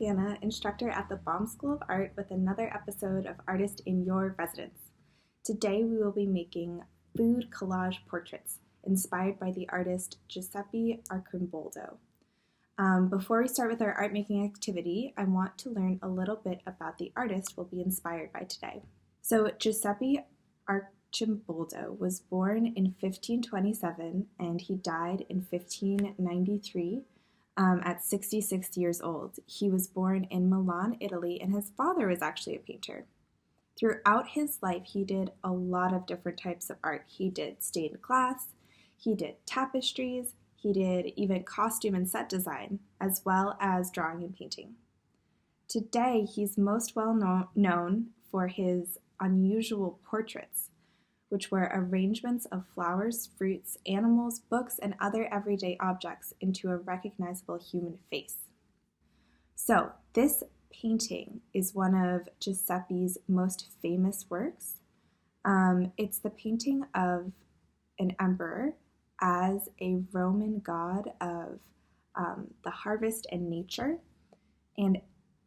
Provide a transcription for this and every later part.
Hannah, instructor at the Baum School of Art with another episode of Artist in Your Residence. Today we will be making food collage portraits inspired by the artist Giuseppe Arcimboldo. Before we start with our art making activity, I want to learn a little bit about the artist we'll be inspired by today. So Giuseppe Arcimboldo was born in 1527 and he died in 1593 at 66 years old. He was born in Milan, Italy, and his father was actually a painter. Throughout his life, he did a lot of different types of art. He did stained glass, he did tapestries, he did even costume and set design, as well as drawing and painting. Today, he's most well known for his unusual portraits, which were arrangements of flowers, fruits, animals, books, and other everyday objects into a recognizable human face. So, this painting is one of Giuseppe's most famous works. It's the painting of an emperor as a Roman god of the harvest and nature, and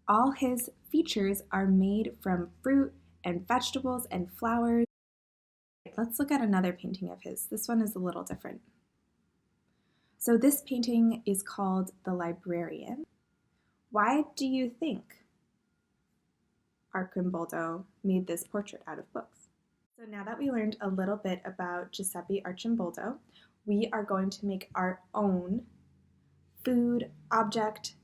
all his features are made from fruit and vegetables and flowers. Let's look at another painting of his. This one is a little different. So this painting is called The Librarian. Why do you think Arcimboldo made this portrait out of books? So now that we learned a little bit about Giuseppe Arcimboldo, we are going to make our own food, object,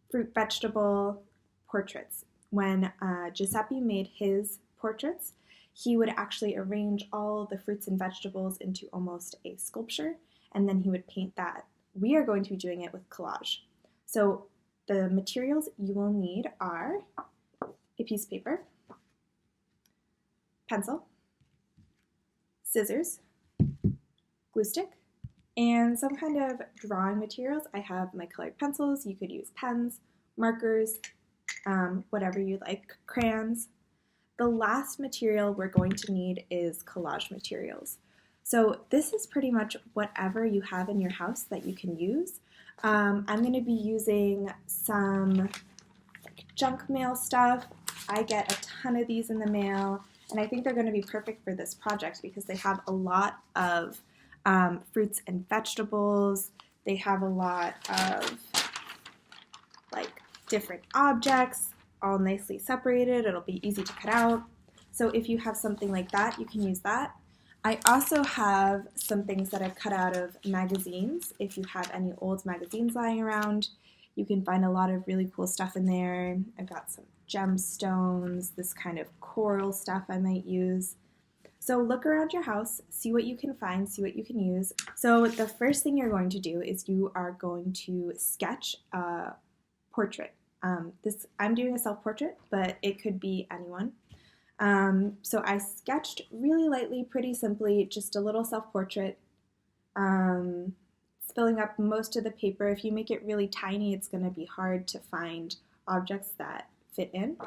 fruit, vegetable portraits. When Giuseppe made his portraits, he would actually arrange all the fruits and vegetables into almost a sculpture, and then he would paint that. We are going to be doing it with collage. So the materials you will need are a piece of paper, pencil, scissors, glue stick, and some kind of drawing materials. I have my colored pencils. You could use pens, markers, whatever you like, crayons. The last material we're going to need is collage materials. So this is pretty much whatever you have in your house that you can use. I'm going to be using some junk mail stuff. I get a ton of these in the mail, and I think they're going to be perfect for this project because they have a lot of fruits and vegetables. They have a lot of different objects, all nicely separated. It'll be easy to cut out. So if you have something like that, you can use that. I also have some things that I've cut out of magazines. If you have any old magazines lying around, you can find a lot of really cool stuff in there. I've got some gemstones, this kind of coral stuff I might use. So look around your house, see what you can find, see what you can use. So the first thing you're going to do is you are going to sketch a portrait. I'm doing a self-portrait, but it could be anyone. So I sketched really lightly, pretty simply, just a little self-portrait. It's filling up most of the paper. If you make it really tiny, it's going to be hard to find objects that fit in.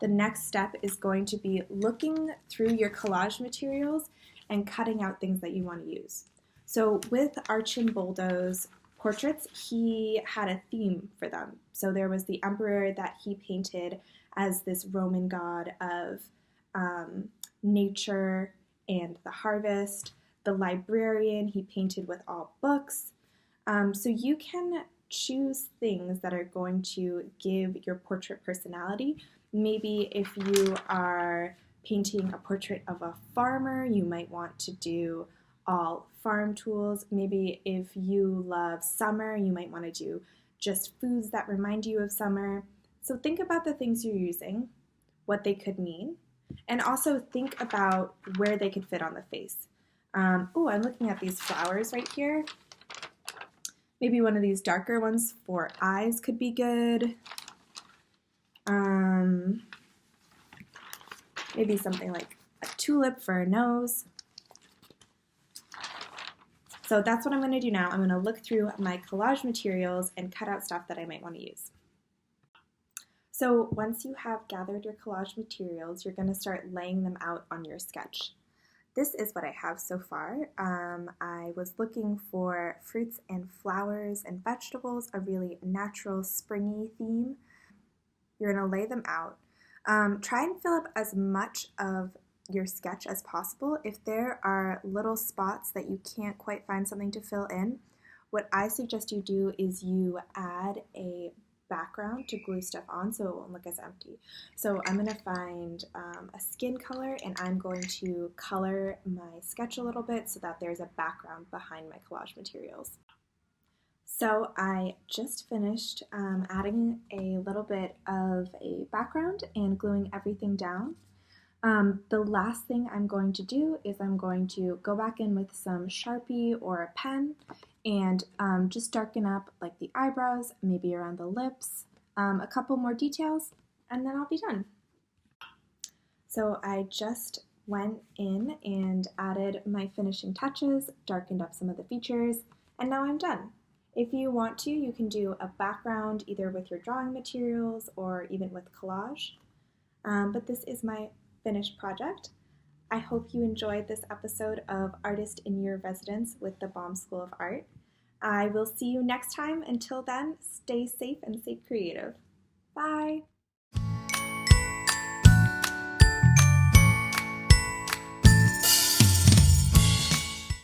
The next step is going to be looking through your collage materials and cutting out things that you want to use. So with Arcimboldo's portraits, he had a theme for them. So there was the emperor that he painted as this Roman god of nature and the harvest. The librarian he painted with all books. So you can choose things that are going to give your portrait personality. Maybe if you are painting a portrait of a farmer, you might want to do all farm tools. Maybe if you love summer, you might want to do just foods that remind you of summer. So think about the things you're using, what they could mean, and also think about where they could fit on the face. I'm looking at these flowers right here. Maybe one of these darker ones for eyes could be good. Maybe something like a tulip for a nose. So that's what I'm going to do now. I'm going to look through my collage materials and cut out stuff that I might want to use. So once you have gathered your collage materials, you're going to start laying them out on your sketch. This is what I have so far. I was looking for fruits and flowers and vegetables, a really natural, springy theme. You're going to lay them out. Try and fill up as much of your sketch as possible. If there are little spots that you can't quite find something to fill in, what I suggest you do is you add a background to glue stuff on so it won't look as empty. So I'm going to find a skin color, and I'm going to color my sketch a little bit so that there's a background behind my collage materials. So I just finished adding a little bit of a background and gluing everything down. The last thing I'm going to do is I'm going to go back in with some Sharpie or a pen and just darken up like the eyebrows, maybe around the lips, a couple more details, and then I'll be done. So I just went in and added my finishing touches, darkened up some of the features, and now I'm done. If you want to, you can do a background either with your drawing materials or even with collage. But this is my finished project. I hope you enjoyed this episode of Artist in Your Residence with the Baum School of Art. I will see you next time. Until then, stay safe and stay creative. Bye!